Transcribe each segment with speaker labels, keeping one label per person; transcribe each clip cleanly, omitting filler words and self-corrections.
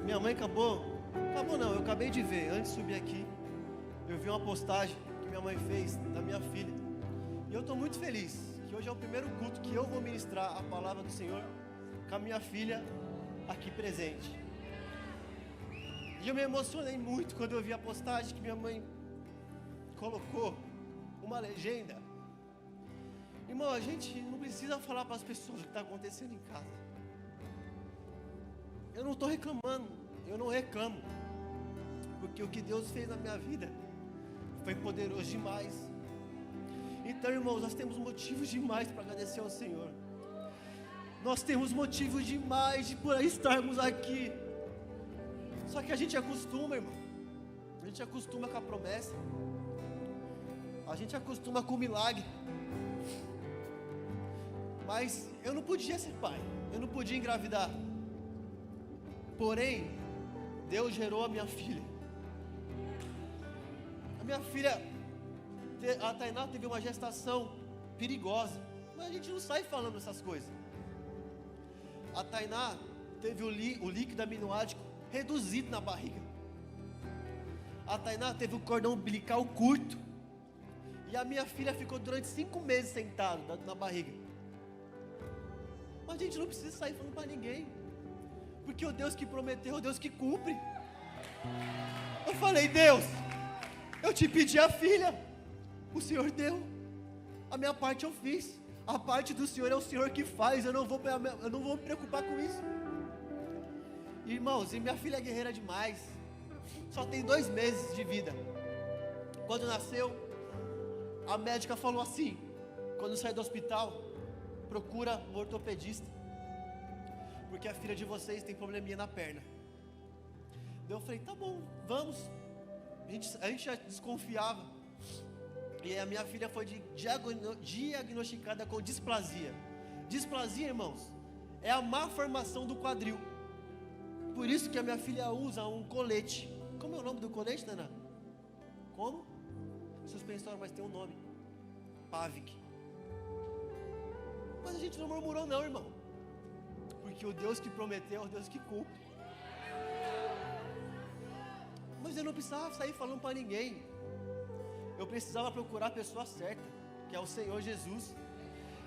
Speaker 1: Minha mãe acabou não, eu acabei de ver, antes de subir aqui, eu vi uma postagem que minha mãe fez da minha filha. E eu estou muito feliz, que hoje é o primeiro culto que eu vou ministrar a palavra do Senhor com a minha filha aqui presente. E eu me emocionei muito quando eu vi a postagem que minha mãe colocou uma legenda. Irmão, a gente não precisa falar para as pessoas o que está acontecendo em casa. Eu não estou reclamando, eu não reclamo, porque o que Deus fez na minha vida foi poderoso demais. Então, irmãos, nós temos motivos demais para agradecer ao Senhor. Nós temos motivos demais de por aí estarmos aqui. Só que a gente acostuma, irmão. A gente acostuma com a promessa. A gente acostuma com o milagre. Mas eu não podia ser pai, eu não podia engravidar. Porém, Deus gerou a minha filha. A minha filha, a Tainá, teve uma gestação perigosa, mas a gente não sai falando essas coisas. A Tainá teve o líquido aminoático reduzido na barriga. A Tainá teve o cordão umbilical curto. E a minha filha ficou durante 5 meses sentada na barriga. Mas a gente não precisa sair falando para ninguém, porque o Deus que prometeu é o Deus que cumpre. Eu falei: Deus, eu te pedi a filha, o Senhor deu, a minha parte eu fiz, a parte do Senhor é o Senhor que faz, eu não vou me preocupar com isso. Irmãos, e minha filha é guerreira demais, só tem 2 meses de vida. Quando nasceu, a médica falou assim: quando sair do hospital, procura um ortopedista, porque a filha de vocês tem probleminha na perna. Eu falei: tá bom, vamos. A gente já desconfiava. E a minha filha foi diagnosticada com displasia. Displasia, irmãos, é a má formação do quadril. Por isso que a minha filha usa um colete. Como é o nome do colete, Nana? Como? Suspensório, mas tem um nome: Pavic. Mas a gente não murmurou não, irmão, porque o Deus que prometeu é o Deus que cumpre. Mas eu não precisava sair falando para ninguém. Eu precisava procurar a pessoa certa, que é o Senhor Jesus.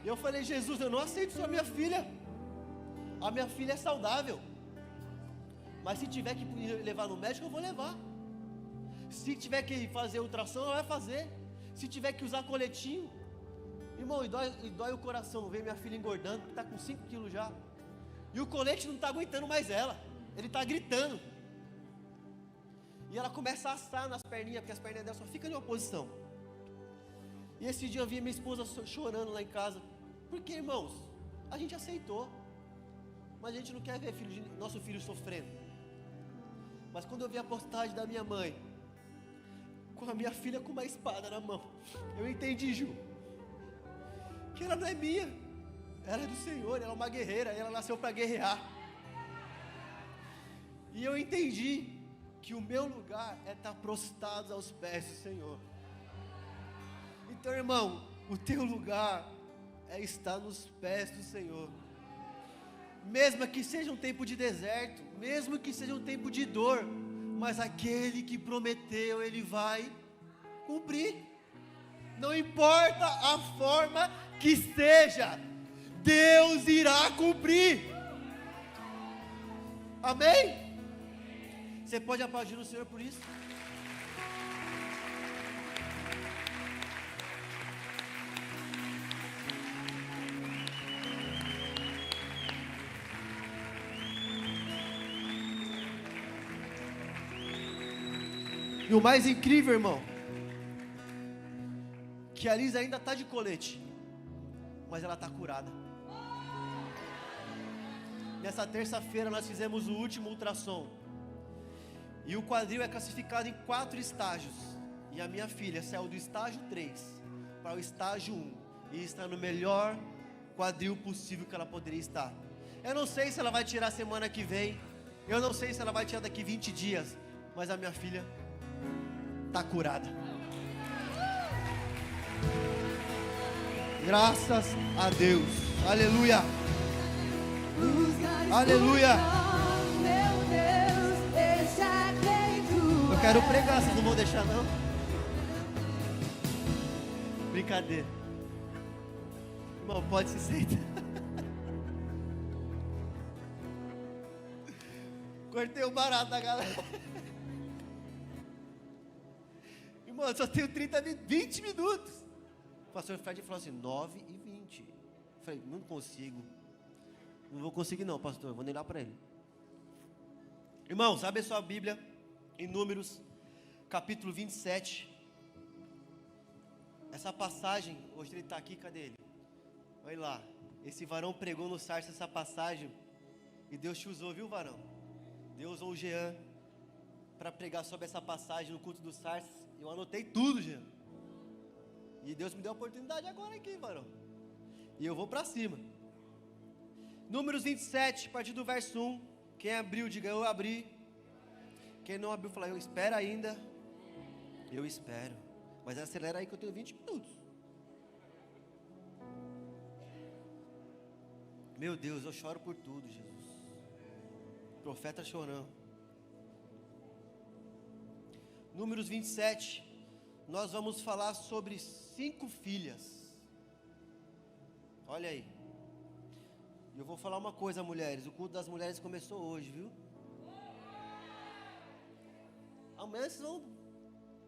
Speaker 1: E eu falei: Jesus, eu não aceito só a minha filha. A minha filha é saudável, mas se tiver que levar no médico, eu vou levar. Se tiver que fazer ultrassom, ela vai fazer. Se tiver que usar coletinho. Irmão, e dói o coração ver minha filha engordando, que está com 5 quilos já. E o colete não está aguentando mais ela. Ele está gritando. E ela começa a assar nas perninhas, porque as perninhas dela só ficam em uma posição. E esse dia eu vi minha esposa chorando lá em casa. Porque, irmãos, a gente aceitou, mas a gente não quer ver nosso filho sofrendo. Mas quando eu vi a postagem da minha mãe, com a minha filha com uma espada na mão, eu entendi, Ju, que ela não é minha, ela é do Senhor, ela é uma guerreira, ela nasceu para guerrear. E eu entendi que o meu lugar é estar prostrado aos pés do Senhor. Então, irmão, o teu lugar é estar nos pés do Senhor. Mesmo que seja um tempo de deserto, mesmo que seja um tempo de dor, mas aquele que prometeu, ele vai cumprir. Não importa a forma que seja, Deus irá cumprir. Amém? Você pode aplaudir o Senhor por isso? E o mais incrível, irmão, que a Liz ainda está de colete, mas ela está curada. Nessa terça-feira nós fizemos o último ultrassom. E o quadril é classificado em 4 estágios. E a minha filha saiu do estágio 3 para o estágio 1. E está no melhor quadril possível que ela poderia estar. Eu não sei se ela vai tirar semana que vem. Eu não sei se ela vai tirar daqui 20 dias. Mas a minha filha está curada. Graças a Deus. Aleluia. Aleluia. quero pregar, vocês não vão deixar não? Brincadeira. Irmão, pode se sentar. Cortei o barato da galera. Irmão, eu só tenho 20 minutos. O pastor Fred falou assim, 9h20. Eu falei, não consigo. Não vou conseguir não, pastor, vou nem dar para ele. Irmãos, abre a sua Bíblia em Números, capítulo 27. Essa passagem, hoje ele está aqui, cadê ele? Olha lá, esse varão pregou no Sarça essa passagem, e Deus te usou, viu, varão? Deus usou o Jean para pregar sobre essa passagem no culto do Sarça. Eu anotei tudo, Jean. E Deus me deu a oportunidade agora aqui, varão. E eu vou para cima. Números 27, a partir do verso 1. Quem abriu, diga eu abri. Quem não abriu, fala eu espero ainda. Eu espero. Mas acelera aí que eu tenho 20 minutos. Meu Deus, eu choro por tudo, Jesus. Profeta chorando. Números 27. Nós vamos falar sobre 5 filhas. Olha aí. E eu vou falar uma coisa, mulheres. O culto das mulheres começou hoje, viu? Amanhã vocês vão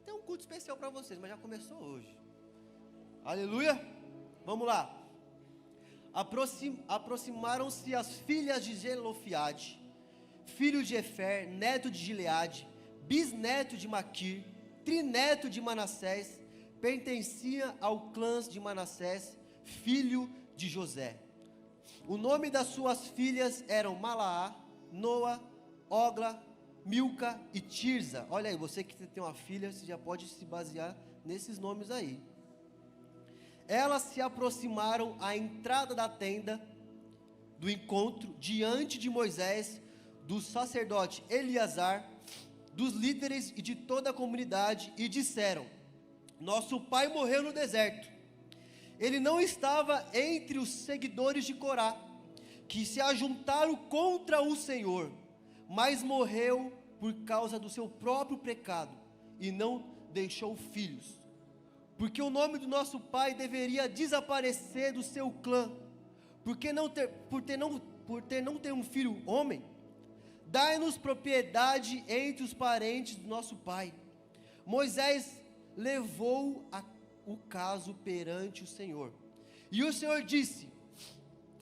Speaker 1: ter um culto especial para vocês, mas já começou hoje. Aleluia. Vamos lá. Aproximaram-se as filhas de Zelofiade, filho de Efer, neto de Gileade, bisneto de Maquir, trineto de Manassés, pertencia ao clã de Manassés, filho de José. O nome das suas filhas eram Malaá, Noa, Ogla, Milca e Tirza. Olha aí, você que tem uma filha, você já pode se basear nesses nomes aí. Elas se aproximaram à entrada da tenda do encontro, diante de Moisés, do sacerdote Eleazar, dos líderes e de toda a comunidade, e disseram: nosso pai morreu no deserto. Ele não estava entre os seguidores de Corá, que se ajuntaram contra o Senhor, mas morreu por causa do seu próprio pecado, e não deixou filhos. Porque o nome do nosso pai deveria desaparecer do seu clã, por não ter um filho homem. Dai-nos propriedade entre os parentes do nosso pai. Moisés levou o caso perante o Senhor, e o Senhor disse: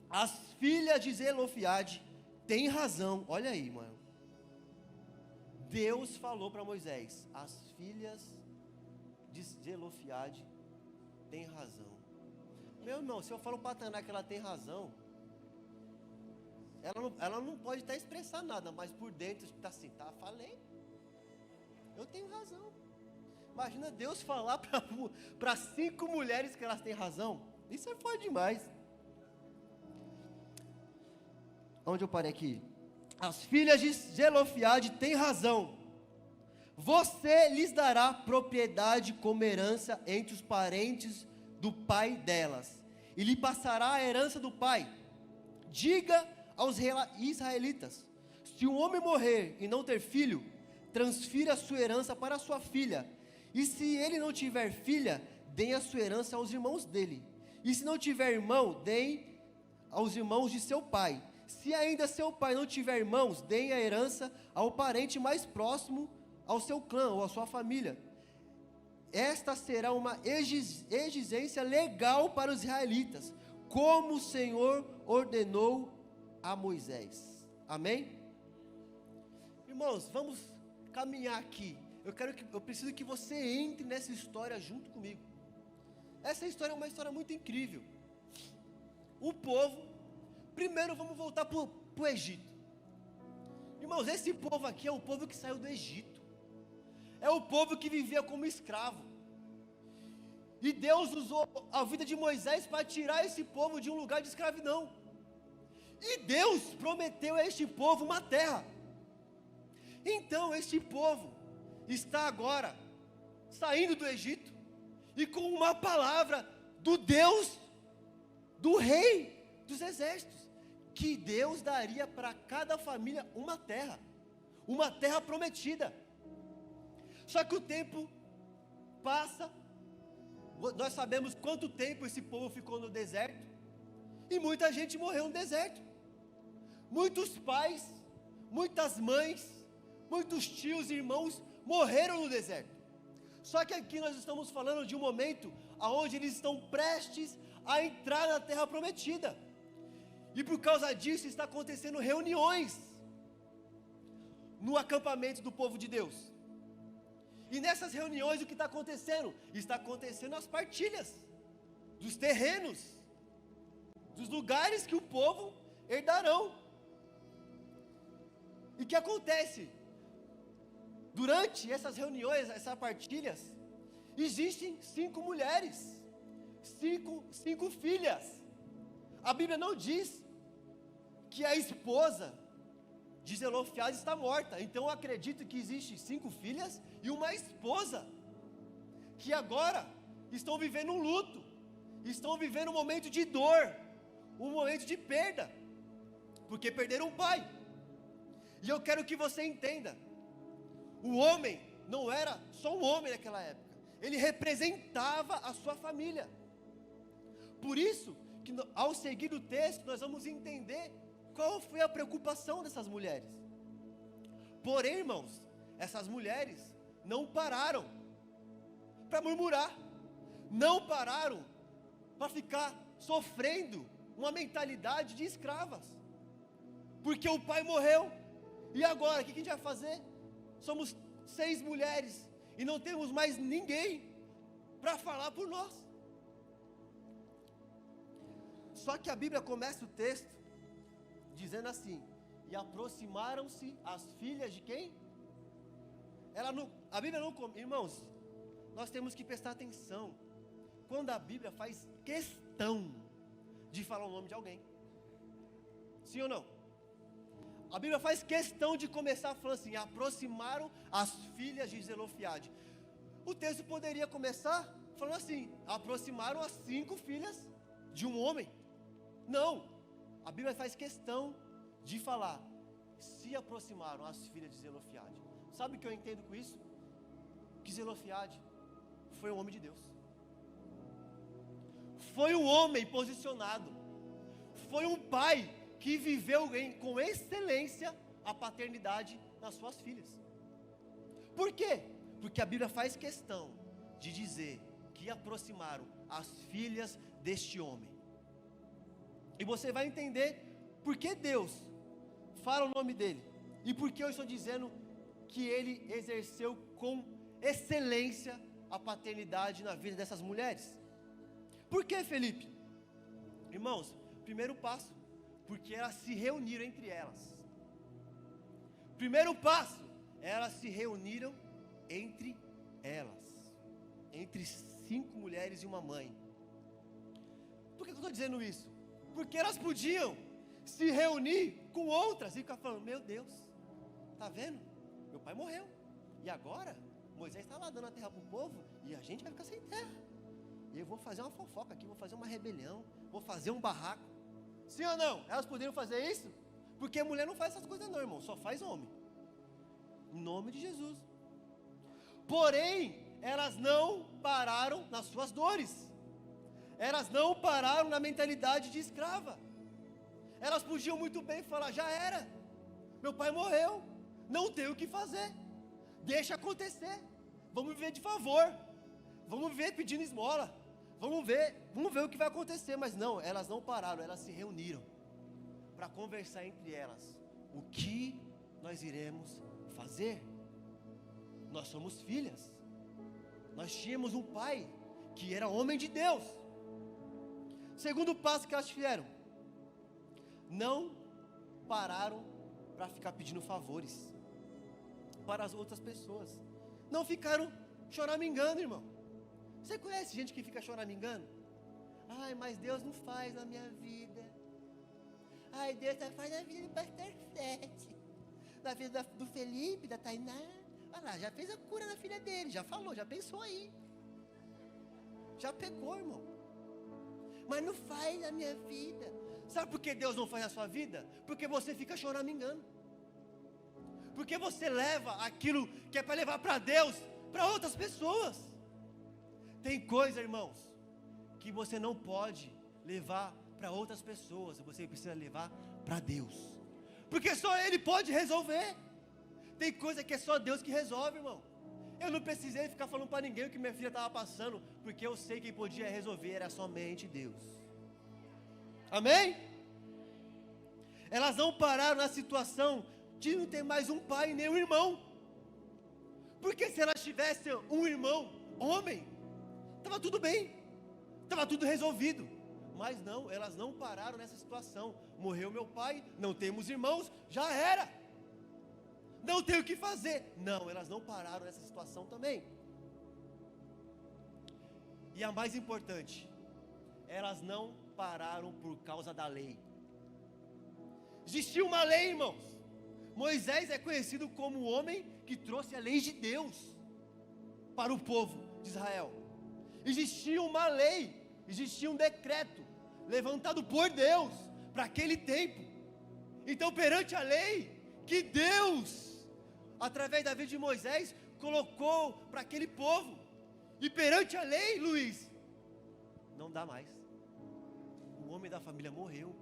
Speaker 1: as filhas de Zelofiade têm razão. Olha aí, mano. Deus falou para Moisés: as filhas de Zelofiade têm razão. Meu irmão, se eu falo para a Taná que ela tem razão, ela não pode até expressar nada, mas por dentro está assim, tá, falei, eu tenho razão. Imagina Deus falar para 5 mulheres que elas têm razão. Isso é forte demais. Onde eu parei aqui? As filhas de Zelofiade têm razão. Você lhes dará propriedade como herança entre os parentes do pai delas, e lhe passará a herança do pai. Diga aos israelitas: se um homem morrer e não ter filho, transfira a sua herança para a sua filha. E se ele não tiver filha, deem a sua herança aos irmãos dele. E se não tiver irmão, deem aos irmãos de seu pai. Se ainda seu pai não tiver irmãos, deem a herança ao parente mais próximo ao seu clã ou à sua família. Esta será uma exigência legal para os israelitas, como o Senhor ordenou a Moisés. Amém? Irmãos, vamos caminhar aqui. Eu preciso que você entre nessa história junto comigo. Essa história é uma história muito incrível. O povo, primeiro vamos voltar para o Egito. Irmãos, esse povo aqui é o povo que saiu do Egito. É o povo que vivia como escravo. E Deus usou a vida de Moisés para tirar esse povo de um lugar de escravidão. E Deus prometeu a este povo uma terra. Então este povo está agora saindo do Egito e com uma palavra do Deus, do Rei dos Exércitos, que Deus daria para cada família uma terra prometida. Só que o tempo passa, nós sabemos quanto tempo esse povo ficou no deserto, e muita gente morreu no deserto. Muitos pais, muitas mães, muitos tios e irmãos morreram no deserto. Só que aqui nós estamos falando de um momento onde eles estão prestes a entrar na terra prometida, e por causa disso está acontecendo reuniões no acampamento do povo de Deus. E nessas reuniões o que está acontecendo? Está acontecendo as partilhas dos terrenos, dos lugares que o povo herdarão. E o que acontece? Durante essas reuniões, essas partilhas, existem 5 mulheres, 5 filhas. A Bíblia não diz que a esposa de Zelofehade está morta. Então eu acredito que existem 5 filhas e uma esposa, que agora estão vivendo um luto, estão vivendo um momento de dor, um momento de perda, porque perderam um pai. E eu quero que você entenda, o homem não era só um homem naquela época, ele representava a sua família. Por isso, que ao seguir o texto, nós vamos entender qual foi a preocupação dessas mulheres. Porém, irmãos, essas mulheres não pararam para murmurar, não pararam para ficar sofrendo uma mentalidade de escravas, porque o pai morreu, e agora, o que a gente vai fazer? Somos 6 mulheres, e não temos mais ninguém para falar por nós. Só que a Bíblia começa o texto dizendo assim: e aproximaram-se as filhas de quem? A Bíblia não, irmãos, nós temos que prestar atenção, quando a Bíblia faz questão de falar o nome de alguém, sim ou não? A Bíblia faz questão de começar falando assim: aproximaram as filhas de Zelofehade. O texto poderia começar falando assim: aproximaram as 5 filhas de um homem. Não, a Bíblia faz questão de falar: se aproximaram as filhas de Zelofehade. Sabe o que eu entendo com isso? Que Zelofehade foi um homem de Deus, foi um homem posicionado, foi um pai que viveu com excelência a paternidade das suas filhas. Por quê? Porque a Bíblia faz questão de dizer que aproximaram as filhas deste homem. E você vai entender por que Deus fala o nome dele, e por que eu estou dizendo que ele exerceu com excelência a paternidade na vida dessas mulheres. Por que, Felipe? Irmãos, primeiro passo, porque elas se reuniram entre elas. Primeiro passo, elas se reuniram entre elas, entre 5 mulheres e uma mãe. Por que eu estou dizendo isso? Porque elas podiam se reunir com outras e ficar falando: meu Deus, está vendo? Meu pai morreu, e agora Moisés está lá dando a terra para o povo, e a gente vai ficar sem terra. E eu vou fazer uma fofoca aqui, vou fazer uma rebelião, vou fazer um barraco. Sim ou não? Elas poderiam fazer isso? Porque mulher não faz essas coisas não, irmão, só faz homem. Em nome de Jesus. Porém, elas não pararam nas suas dores, elas não pararam na mentalidade de escrava. Elas podiam muito bem falar: já era, meu pai morreu, não tem o que fazer, deixa acontecer, vamos viver de favor, vamos viver pedindo esmola, vamos ver o que vai acontecer. Mas não, elas não pararam, elas se reuniram para conversar entre elas: o que nós iremos fazer? Nós somos filhas, nós tínhamos um pai que era homem de Deus. Segundo passo que elas fizeram: não pararam para ficar pedindo favores para as outras pessoas, não ficaram choramingando, irmão. Você conhece gente que fica choramingando? Ai, mas Deus não faz na minha vida. Ai, Deus não faz na vida do pastor Sete, na vida do Felipe, da Tainá. Olha lá, já fez a cura na filha dele, já falou, já pensou aí, já pegou, irmão. Mas não faz na minha vida. Sabe por que Deus não faz na sua vida? Porque você fica choramingando, porque você leva aquilo que é para levar para Deus para outras pessoas. Tem coisa, irmãos, que você não pode levar para outras pessoas, você precisa levar para Deus, porque só Ele pode resolver. Tem coisa que é só Deus que resolve, irmão. Eu não precisei ficar falando para ninguém o que minha filha estava passando, porque eu sei quem podia resolver era somente Deus. Amém? Elas não pararam na situação de não ter mais um pai nem um irmão, porque se elas tivessem um irmão, homem, estava tudo bem, estava tudo resolvido. Mas não, elas não pararam nessa situação. Morreu meu pai, não temos irmãos, já era, não tem o que fazer. Não, elas não pararam nessa situação também. E a mais importante, elas não pararam por causa da lei. Existia uma lei, irmãos. Moisés é conhecido como o homem que trouxe a lei de Deus para o povo de Israel. Existia uma lei, existia um decreto levantado por Deus para aquele tempo. Então, perante a lei que Deus, através da vida de Moisés, colocou para aquele povo, e perante a lei, Luiz, não dá mais. O homem da família morreu,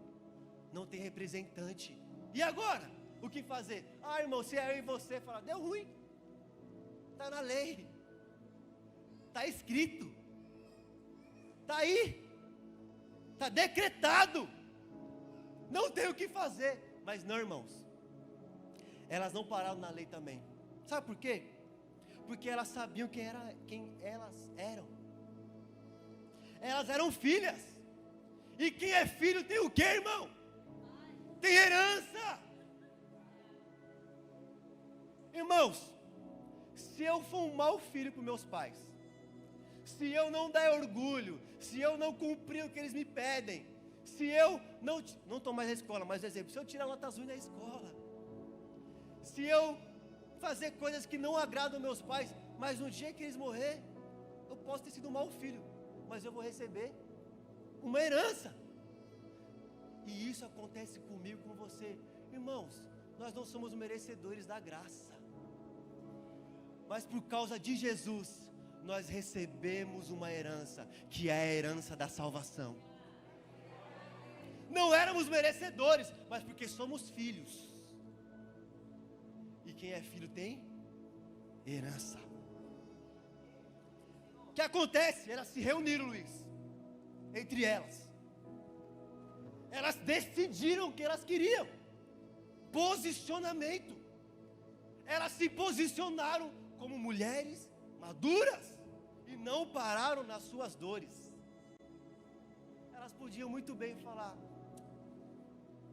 Speaker 1: não tem representante. E agora? O que fazer? Ah, irmão, se é eu e você, fala, deu ruim. Está na lei, está escrito, está aí, está decretado, não tem o que fazer. Mas não, irmãos, elas não pararam na lei também. Sabe por quê? Porque elas sabiam quem elas eram. Elas eram filhas. E quem é filho tem o quê, irmão? Tem herança. Irmãos, se eu for um mau filho para meus pais, se eu não der orgulho, se eu não cumprir o que eles me pedem, se eu não estou mais na escola, mas exemplo, se eu tirar nota azul na escola, se eu fazer coisas que não agradam meus pais, mas no dia que eles morrer, eu posso ter sido um mau filho, mas eu vou receber uma herança. E isso acontece comigo, com você. Irmãos, nós não somos merecedores da graça, mas por causa de Jesus, nós recebemos uma herança, que é a herança da salvação. Não éramos merecedores, mas porque somos filhos. E quem é filho tem herança. O que acontece? Elas se reuniram, Luiz, entre elas. Elas decidiram o que elas queriam. Posicionamento. Elas se posicionaram como mulheres maduras e não pararam nas suas dores. Elas podiam muito bem falar: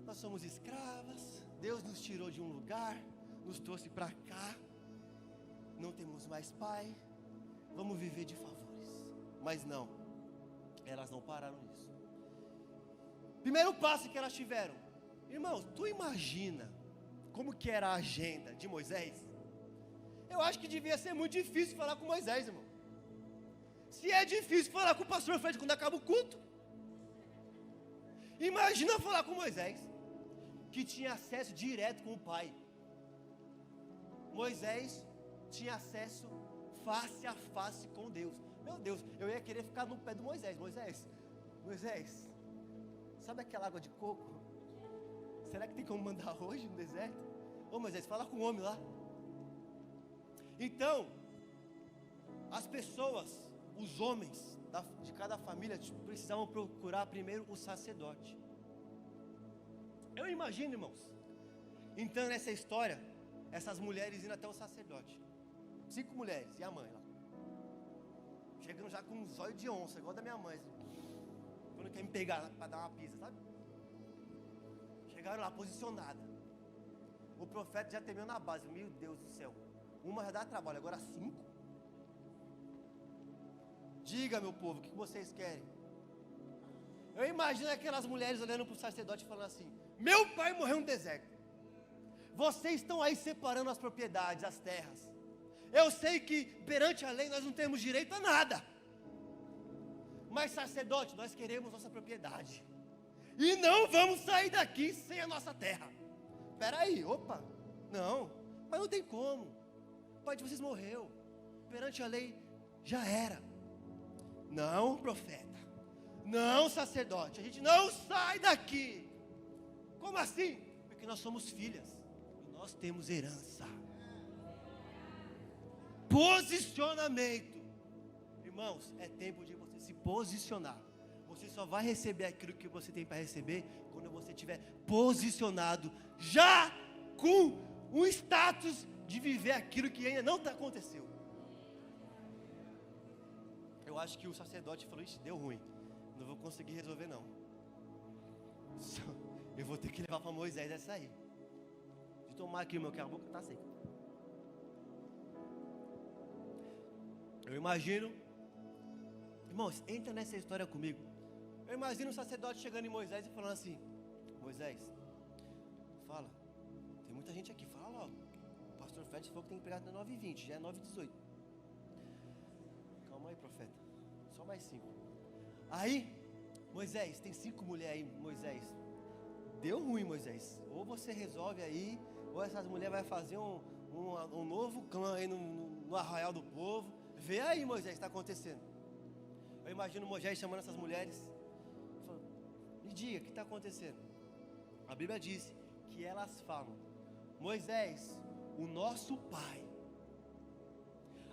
Speaker 1: nós somos escravas, Deus nos tirou de um lugar, nos trouxe para cá, não temos mais pai, vamos viver de favores. Mas não, elas não pararam nisso. Primeiro passo que elas tiveram, irmãos, tu imagina como que era a agenda de Moisés? Eu acho que devia ser muito difícil falar com Moisés, irmão. Se é difícil falar com o pastor Fred quando acaba o culto, imagina falar com Moisés, que tinha acesso direto com o pai. Moisés tinha acesso face a face com Deus. Meu Deus, eu ia querer ficar no pé do Moisés. Moisés, sabe aquela água de coco? Será que tem como mandar hoje no deserto? Ô Moisés, fala com o homem lá. Então, as pessoas, os homens de cada família precisavam procurar primeiro o sacerdote. Eu imagino, irmãos, então nessa história, essas mulheres indo até o sacerdote. 5 mulheres e a mãe lá. Chegando já com um zóio de onça, igual da minha mãe, assim, quando quer me pegar para dar uma pisa, sabe? Chegaram lá posicionadas. O profeta já temeu na base. Meu Deus do céu, uma já dá trabalho, agora 5. Diga, meu povo, o que vocês querem? Eu imagino aquelas mulheres olhando para o sacerdote e falando assim: meu pai morreu no deserto, vocês estão aí separando as propriedades, as terras. Eu sei que perante a lei nós não temos direito a nada, mas sacerdote, nós queremos nossa propriedade, e não vamos sair daqui sem a nossa terra. Espera aí, opa, não, mas não tem como, o pai de vocês morreu, perante a lei já era. Não, profeta. Não, sacerdote. A gente não sai daqui. Como assim? Porque nós somos filhas. E nós temos herança. Posicionamento. Irmãos, é tempo de você se posicionar. Você só vai receber aquilo que você tem para receber quando você estiver posicionado, já com o status de viver aquilo que ainda não aconteceu. Eu acho que o sacerdote falou: ixi, deu ruim, não vou conseguir resolver não. Eu vou ter que levar para Moisés essa aí. De tomar aqui, meu, que a boca está seca. Eu imagino, irmãos, entra nessa história comigo. Eu imagino o sacerdote chegando em Moisés e falando assim: Moisés, fala, tem muita gente aqui, fala logo. O pastor Fred falou que tem que pegar até 9h20, já é 9h18. Calma aí, profeta, só mais 5. Aí, Moisés, tem 5 mulheres aí, Moisés. Deu ruim, Moisés. Ou você resolve aí, ou essas mulheres vão fazer um novo clã aí no arraial do povo. Vê aí, Moisés, está acontecendo. Eu imagino Moisés chamando essas mulheres, falando: me diga, o que está acontecendo? A Bíblia diz que elas falam: Moisés, o nosso pai,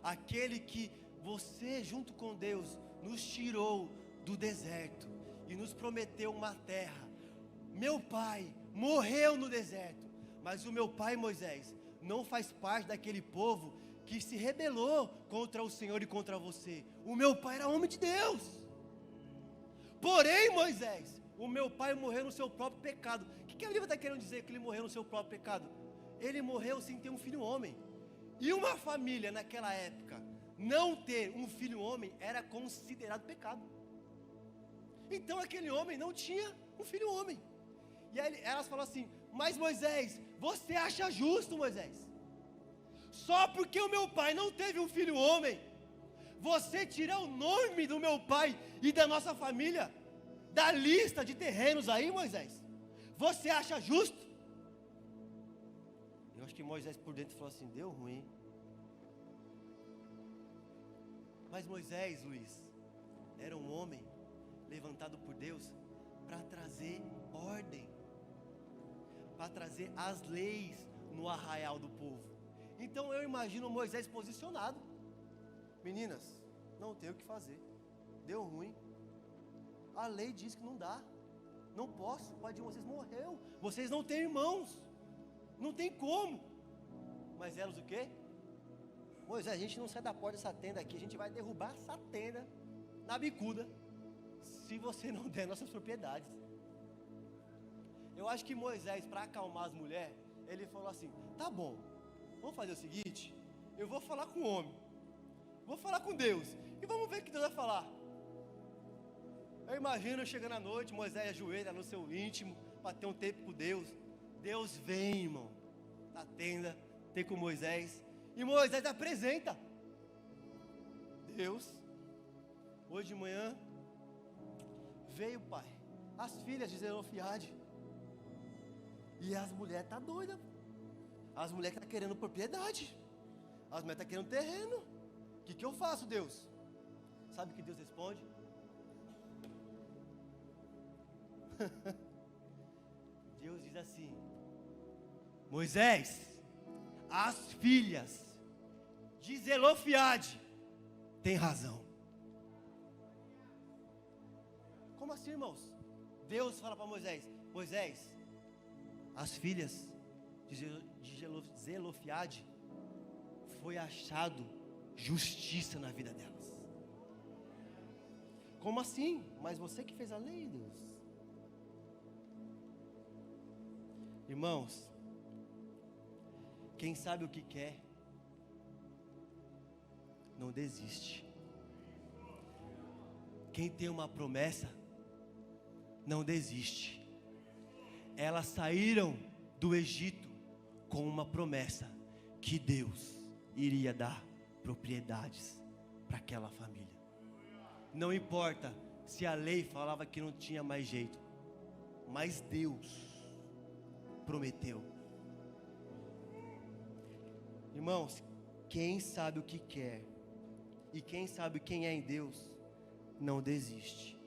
Speaker 1: aquele que você junto com Deus nos tirou do deserto e nos prometeu uma terra, meu pai morreu no deserto, mas o meu pai, Moisés, não faz parte daquele povo que se rebelou contra o Senhor e contra você. O meu pai era homem de Deus. Porém, Moisés, o meu pai morreu no seu próprio pecado. O que a Bíblia está querendo dizer que ele morreu no seu próprio pecado? Ele morreu sem ter um filho homem. E uma família naquela época, não ter um filho homem era considerado pecado. Então aquele homem não tinha um filho homem. E aí elas falam assim: mas Moisés, você acha justo, Moisés? Só porque o meu pai não teve um filho homem, você tira o nome do meu pai e da nossa família da lista de terrenos aí, Moisés? Você acha justo? Eu acho que Moisés por dentro falou assim: deu ruim. Mas Moisés, Luiz, era um homem levantado por Deus para trazer ordem, para trazer as leis no arraial do povo. Então eu imagino Moisés posicionado: meninas, não tem o que fazer, deu ruim, a lei diz que não dá, não posso, o pai de vocês morreu, vocês não têm irmãos, não tem como. Mas elas o quê? Moisés, a gente não sai da porta dessa tenda aqui, a gente vai derrubar essa tenda na bicuda, se você não der nossas propriedades. Eu acho que Moisés, para acalmar as mulheres, ele falou assim: tá bom, vamos fazer o seguinte, eu vou falar com o homem, vou falar com Deus, e vamos ver o que Deus vai falar. Eu imagino chegando à noite, Moisés ajoelha no seu íntimo, para ter um tempo com Deus. Deus vem, irmão, na tenda, tem com Moisés, e Moisés apresenta. Deus, hoje de manhã, veio, pai, as filhas de Zelofehade, e as mulheres estão doidas. As mulheres estão querendo propriedade, as mulheres estão querendo terreno. O que eu faço, Deus? Sabe o que Deus responde? Deus diz assim: Moisés, as filhas de Zelofehade têm razão. Como assim, irmãos? Deus fala para Moisés: Moisés, as filhas de Zelofehade, foi achado justiça na vida delas. Como assim? Mas você que fez a lei, Deus. Irmãos, quem sabe o que quer, não desiste. Quem tem uma promessa, não desiste. Elas saíram do Egito com uma promessa que Deus iria dar propriedades para aquela família. Não importa se a lei falava que não tinha mais jeito, mas Deus prometeu. Irmãos, quem sabe o que quer, E quem sabe quem é em Deus, não desiste.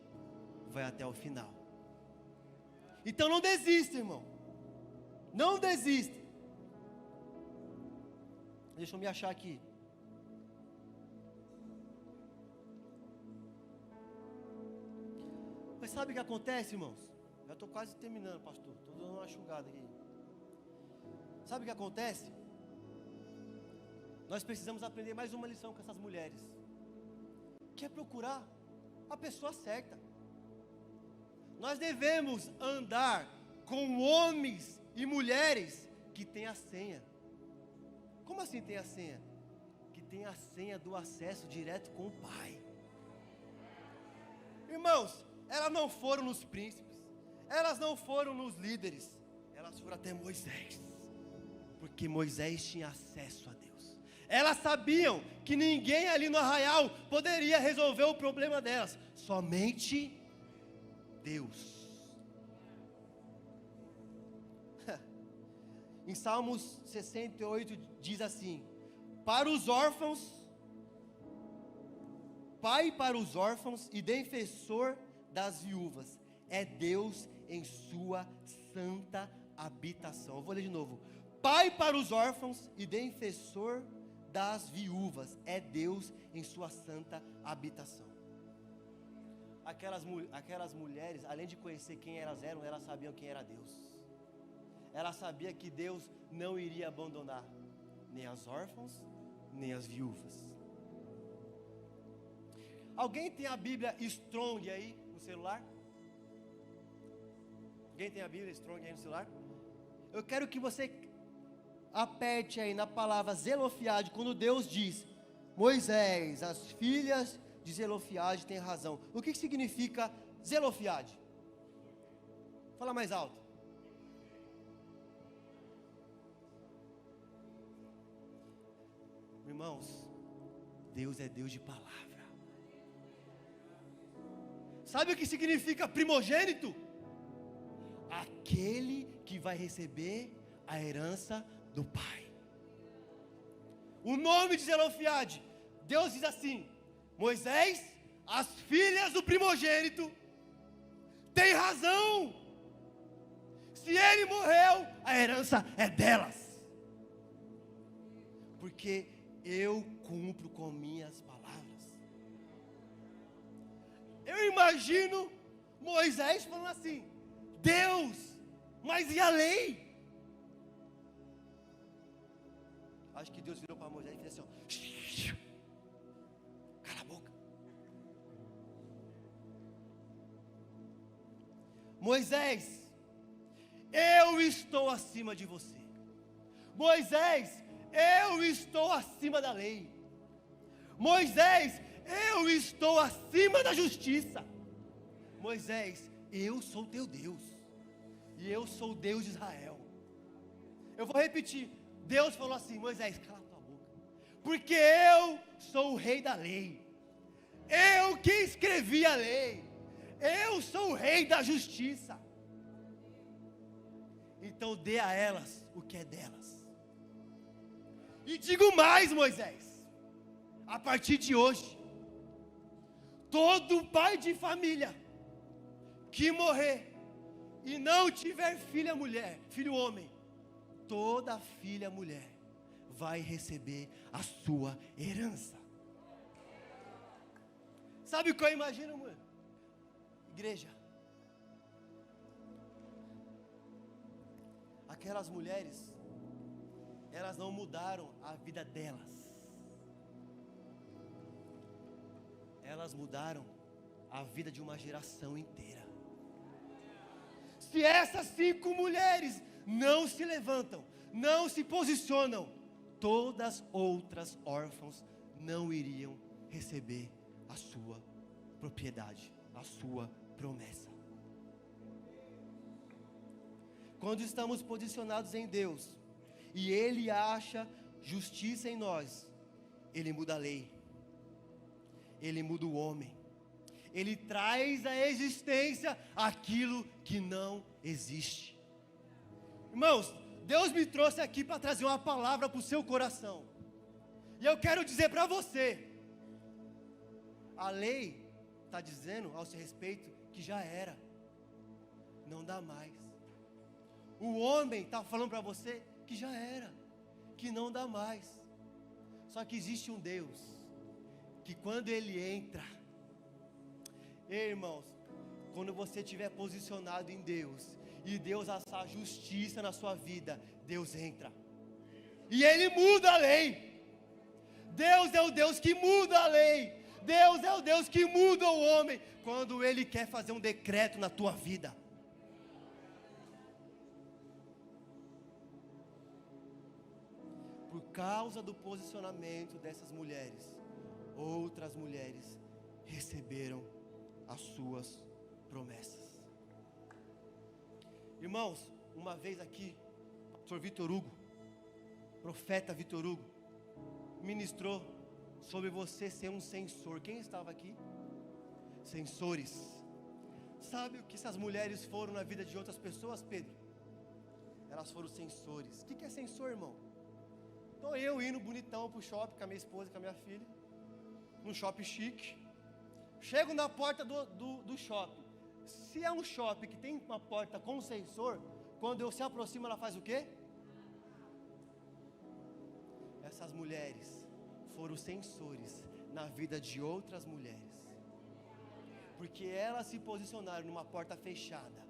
Speaker 1: Vai até o final. Então não desista, irmão. Não desista. Deixa eu me achar aqui. Mas sabe o que acontece, irmãos? Já estou quase terminando, pastor. Estou dando uma enxugada aqui. Sabe o que acontece? Nós precisamos aprender mais uma lição com essas mulheres. Que é procurar a pessoa certa. Nós devemos andar com homens e mulheres que têm a senha. Como assim tem a senha? Que tem a senha do acesso direto com o Pai. Irmãos, elas não foram nos príncipes, elas não foram nos líderes, elas foram até Moisés, porque Moisés tinha acesso a Deus. Elas sabiam que ninguém ali no arraial poderia resolver o problema delas, somente Deus. Em Salmos 68 diz assim: para os órfãos, pai para os órfãos e defensor das viúvas, é Deus em sua santa habitação. Eu vou ler de novo. Pai para os órfãos e defensor das viúvas, é Deus em sua santa habitação. Aquelas mulheres, além de conhecer quem elas eram, elas sabiam quem era Deus. Ela sabia que Deus não iria abandonar nem as órfãs, nem as viúvas. Alguém tem a Bíblia Strong aí no celular? Alguém tem a Bíblia Strong aí no celular? Eu quero que você aperte aí na palavra Zelofeade, quando Deus diz: Moisés, as filhas de Zelofeade têm razão. O que significa Zelofeade? Fala mais alto. Irmãos, Deus é Deus de palavra. Sabe o que significa primogênito? Aquele que vai receber a herança do Pai. O nome de Zelofeade, Deus diz assim: Moisés, as filhas do primogênito têm razão. Se ele morreu, a herança é delas. Porque eu cumpro com minhas palavras. Eu imagino Moisés falando assim: Deus, mas e a lei? Acho que Deus virou para Moisés e fez assim: ó, cala a boca. Moisés, eu estou acima de você. Moisés, eu estou acima da lei. Moisés, eu estou acima da justiça. Moisés, eu sou teu Deus, e eu sou o Deus de Israel. Eu vou repetir. Deus falou assim: Moisés, cala a tua boca, porque eu sou o rei da lei, eu que escrevi a lei, eu sou o rei da justiça. Então dê a elas o que é delas. E digo mais, Moisés, a partir de hoje, todo pai de família que morrer e não tiver filha mulher, filho homem, toda filha mulher vai receber a sua herança. Sabe o que eu imagino, mano? Igreja, aquelas mulheres, elas não mudaram a vida delas, elas mudaram a vida de uma geração inteira. Se essas 5 mulheres não se levantam, não se posicionam, todas outras órfãos não iriam receber a sua propriedade, a sua promessa. Quando estamos posicionados em Deus, e Ele acha justiça em nós, Ele muda a lei, Ele muda o homem, Ele traz à existência aquilo que não existe. Irmãos, Deus me trouxe aqui para trazer uma palavra para o seu coração, e eu quero dizer para você: A lei está dizendo ao seu respeito que já era, não dá mais. O homem está falando para você que já era, que não dá mais. Só que existe um Deus, que quando Ele entra, irmãos, quando você estiver posicionado em Deus, e Deus assar justiça na sua vida, Deus entra, e Ele muda a lei. Deus é o Deus que muda a lei, Deus é o Deus que muda o homem, quando Ele quer fazer um decreto na tua vida. Por causa do posicionamento dessas mulheres, outras mulheres receberam as suas promessas. Irmãos, uma vez aqui, pastor Vitor Hugo, profeta Vitor Hugo, ministrou sobre você ser um censor. Quem estava aqui? Censores. Sabe o que essas mulheres foram na vida de outras pessoas, Pedro? Elas foram censores. O que é censor, irmão? Então eu indo bonitão pro shopping com a minha esposa e com a minha filha, num shopping chique, chego na porta do shopping. Se é um shopping que tem uma porta com sensor, quando eu se aproximo, ela faz o quê? Essas mulheres foram sensores na vida de outras mulheres, porque elas se posicionaram numa porta fechada,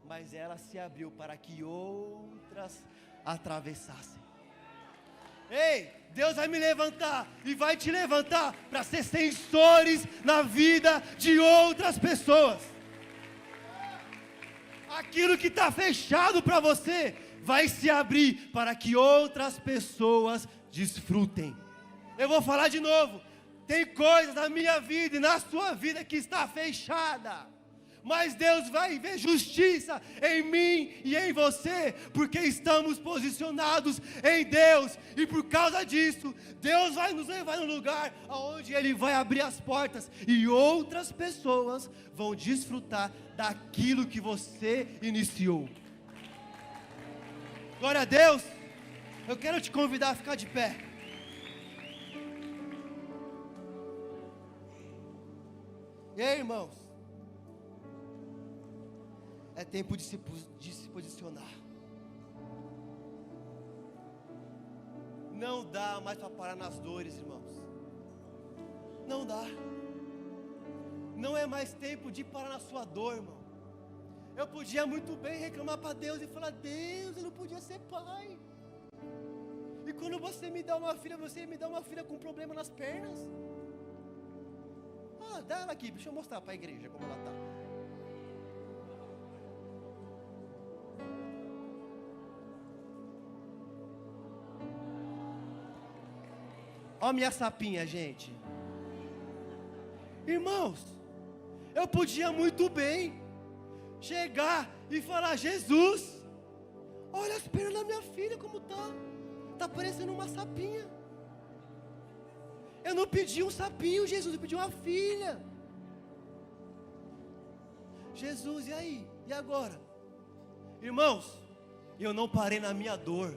Speaker 1: mas ela se abriu para que outras atravessassem. Ei, Deus vai me levantar e vai te levantar para ser censores na vida de outras pessoas. Aquilo que está fechado para você vai se abrir para que outras pessoas desfrutem. Eu vou falar de novo. Tem coisas na minha vida e na sua vida que está fechada, mas Deus vai ver justiça em mim e em você, porque estamos posicionados em Deus, e por causa disso, Deus vai nos levar no lugar onde Ele vai abrir as portas, e outras pessoas vão desfrutar daquilo que você iniciou. Glória a Deus. Eu quero te convidar a ficar de pé. E aí, irmãos? É tempo de se posicionar. Não dá mais para parar nas dores, irmãos. Não dá. Não é mais tempo de parar na sua dor, irmão. Eu podia muito bem reclamar para Deus e falar: Deus, eu não podia ser pai. E quando você me dá uma filha, você me dá uma filha com problema nas pernas. Ah, dá ela aqui, deixa eu mostrar para a igreja como ela está. Olha a minha sapinha, gente. Irmãos, eu podia muito bem chegar e falar: Jesus, olha as pernas da minha filha como tá. Tá parecendo uma sapinha. Eu não pedi um sapinho, Jesus, eu pedi uma filha. Jesus, e aí? E agora? Irmãos, eu não parei na minha dor.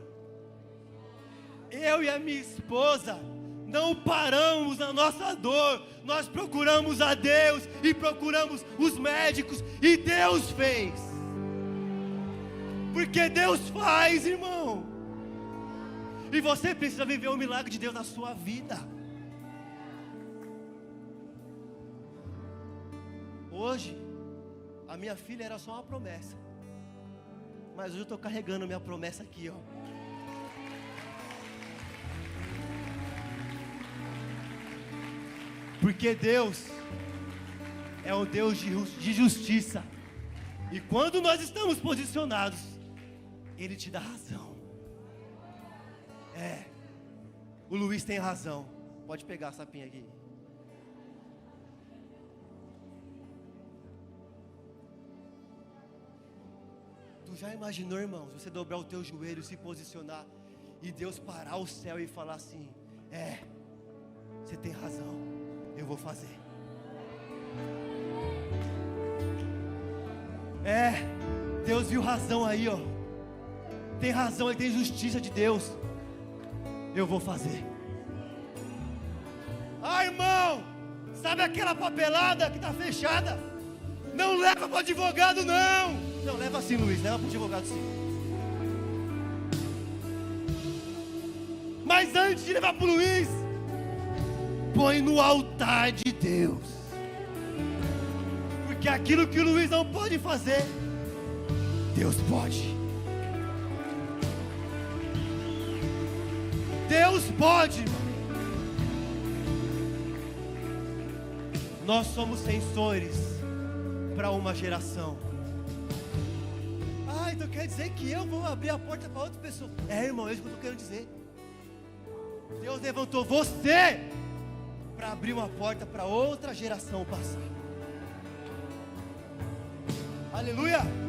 Speaker 1: Eu e a minha esposa não paramos na nossa dor. Nós procuramos a Deus e procuramos os médicos, e Deus fez. Porque Deus faz, irmão. E você precisa viver o milagre de Deus na sua vida. Hoje, a minha filha era só uma promessa, mas hoje eu estou carregando minha promessa aqui, ó. Porque Deus é um Deus de justiça. E quando nós estamos posicionados, Ele te dá razão. O Luiz tem razão. Pode pegar a sapinha aqui. Tu já imaginou, irmãos, você dobrar o teu joelho, se posicionar, e Deus parar o céu e falar assim: você tem razão, eu vou fazer. Deus viu razão aí, ó. Tem razão, Ele tem justiça de Deus. Eu vou fazer. Irmão, Sabe aquela papelada que está fechada? Não leva para o advogado, não. Não, leva sim, Luiz, leva para o advogado sim. Mas antes de levar para o Luiz, põe no altar de Deus. Porque aquilo que o Luiz não pode fazer, Deus pode. Deus pode. Nós somos sensores para uma geração. Ah, então quer dizer que eu vou abrir a porta para outra pessoa? É, irmão, é isso que eu estou querendo dizer. Deus levantou você para abrir uma porta para outra geração passar. Aleluia!